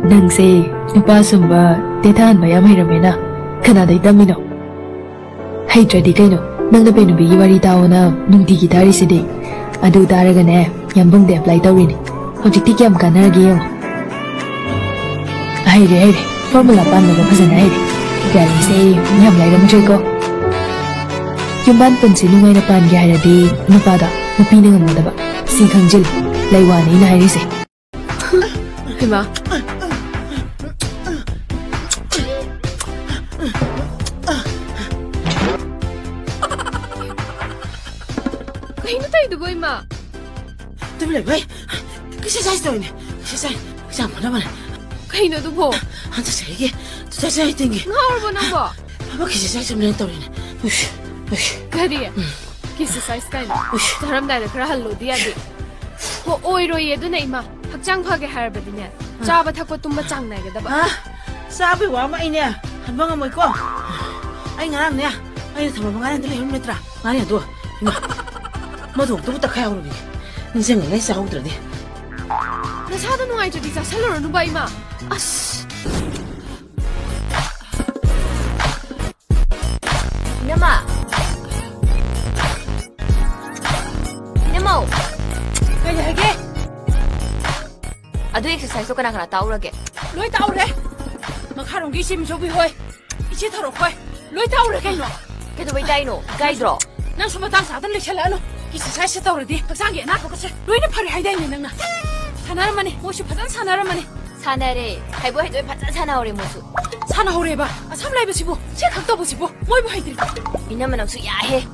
ꯅꯪꯁꯦ ꯅꯨꯄꯥ ꯁꯨꯝꯕ ꯇꯦꯊꯥꯟ ꯃꯌꯥꯝ ꯍꯩꯔꯝꯃꯦꯅ ꯀꯅꯥꯗꯩ ꯇꯝꯃꯤꯅꯣ? ꯍꯩꯇ꯭ꯔꯗꯤ ꯀꯩꯅꯣ ꯅꯪꯅ ꯄꯦꯅꯨꯕꯤꯒꯤ ꯋꯥꯔꯤ ꯇꯥꯑꯣꯅ ꯅꯨꯡꯇꯤꯒꯤ ꯇꯥꯔꯤꯁꯤꯗꯤ ꯑꯗꯨ ꯇꯥꯔꯒꯅꯦ ꯌꯥꯝꯕꯨꯡꯗ ꯑꯦꯄ꯭ꯂꯥꯏ ꯇꯧꯔꯤꯅꯤ ꯍꯧꯖꯤꯛꯇꯤ ꯀꯌꯥꯝ ꯀꯥꯟꯅꯔꯒꯦ ꯌꯦꯡꯉꯣ ꯍꯩꯔꯦ ꯐꯣꯔꯃꯨꯂꯥ ꯄꯥꯟꯕꯒ ꯐꯖꯅ ꯍꯩꯔꯦ ꯒꯥꯔꯤꯁꯦ ꯌꯥꯝ ꯂꯩꯔꯝꯗ꯭ꯔꯦꯀꯣ ꯌꯨꯝꯕꯥꯟ ꯄꯨꯟꯁꯤ ꯅꯨꯡꯉꯥꯏꯅ ꯄꯥꯟꯒꯦ ꯍꯥꯏꯔꯗꯤ ꯅꯨꯄꯥꯗ ꯅꯨꯄꯤꯅ ꯉꯝꯒꯗꯕ ꯁꯤ ꯈꯪꯖꯤꯜꯂꯨ ꯂꯩꯋꯥꯅꯤ ꯑꯩꯅ ꯍꯥꯏꯔꯤꯁꯦ ꯏꯃꯥ ꯀꯩꯅꯣ ꯇꯧꯏꯗꯨꯕꯣ ꯏꯃꯥ ꯇꯨꯃꯤꯟ ꯂꯩꯌꯨ ꯍꯦ ꯑꯦꯛꯁꯔꯁꯥꯏꯁ ꯇꯧꯔꯤꯅꯦ ꯑꯦꯛꯁꯔꯁꯥꯏꯁ ꯍꯛꯆꯥꯡ ꯐꯅꯕꯅꯦ ꯀꯩꯅꯣ ꯑꯗꯨꯕꯣ ꯍꯟꯗꯛ ꯆꯍꯤꯒꯤ 2018ꯒꯤ ꯉꯥꯎꯔꯕꯣ ꯅꯪꯕꯣ ꯊꯕꯛ ꯑꯦꯛꯁꯔꯁꯥꯏꯁ ꯑꯃ ꯇꯧꯔꯤꯅꯦ ꯀꯔꯤ ꯑꯦꯛꯁꯔꯁꯥꯏꯁ ꯀꯥꯏꯅ ꯆꯥꯔꯝꯗꯥꯏꯗ ꯈꯔ ꯍꯜꯂꯨꯗꯤ ꯌꯥꯗꯦ ꯍꯣ ꯑꯣꯏꯔꯣꯏꯌꯦ ꯑꯗꯨꯅ ꯏꯃꯥ ꯍꯛꯆꯥꯡ ꯐꯒꯦ ꯍꯥꯏꯔꯕꯗꯤꯅꯦ ꯆꯥꯕ ꯊꯛꯄ ꯇꯨꯝꯕ ꯆꯥꯡ ꯅꯥꯏꯒꯗꯕ ꯆꯥꯕꯒꯤ ꯋꯥ ꯑꯃ ꯑꯩꯅꯦ ꯍꯟꯕ ꯉꯝꯃꯣꯏꯀꯣ ꯑꯩ ꯉꯔꯥꯡꯅꯦ ꯑꯩꯅ ꯊꯝꯃꯝꯕ ꯉꯥꯔꯤꯗ ꯂꯩꯍꯧꯔꯤ ꯅꯠꯇ꯭ꯔꯥ ꯉꯥꯔꯤ ꯑꯗꯣ ꯏꯃꯥ ꯃꯗꯣꯛꯇꯨꯕꯨ ꯇꯛꯈꯥꯏꯍꯧꯔꯕꯤꯅꯦ ꯅꯤꯡꯁꯤꯡꯉꯤꯉꯩ ꯆꯥꯍꯧꯗ꯭ꯔꯗꯤ ꯅꯁꯥꯗ ꯅꯨꯡꯉꯥꯏꯇ꯭ꯔꯗꯤ ꯆꯥꯁꯜꯂꯨꯔꯅꯨꯕ ꯏꯃꯥ ꯑꯁ 이놈아! 이놈아! ꯀꯩ ꯍꯥꯏꯒꯦ ꯑꯗꯨ ꯑꯦꯛꯁꯔꯁꯥꯏꯁꯇꯣ ꯀꯅꯥ ꯇꯥꯎꯔꯒꯦ? ꯂꯣꯏ ꯇꯥꯎꯔꯦ ꯃꯈꯥꯔꯣꯝꯒꯤ ꯏꯆꯦ ꯃꯤꯆꯧꯕꯤ ꯍꯣꯏ ꯏꯆꯦ ꯊꯧꯔꯣꯛ ꯍꯣꯏ ꯂꯣꯏ ꯇꯥꯎꯔꯦ ꯀꯩꯅꯣ ꯀꯩꯗꯧꯕꯩ ꯇꯥꯏꯅꯣ? ꯏꯀꯥꯏꯗ꯭ꯔꯣ? ꯅꯪꯁꯨ ꯃꯇꯥꯡ ꯆꯥꯗꯅ ꯂꯩꯁꯜꯂꯛꯑꯅꯨ ꯑꯦꯛꯁꯔꯁꯥꯏꯁ ꯇꯧꯔꯗꯤ ꯍꯛꯆꯥꯡꯒꯤ ꯑꯅꯥꯕꯒꯁꯦ ꯂꯣꯏꯅ ꯐꯔꯦ ꯍꯥꯏꯗꯥꯏꯅꯦ ꯅꯪꯅ ꯁꯥꯟꯅꯔꯝꯃꯅꯤ ꯃꯣꯏꯁꯨ ꯐꯖꯅ ꯁꯥꯟꯅꯔꯝꯃꯅꯤ 사나래. 하이보 해도 바짝 사나오래 모수. 사나오래봐. 아, 삼라이브시고, 제 각도보시고, 뭐이보 하이드리. 이놈은 억수 야해.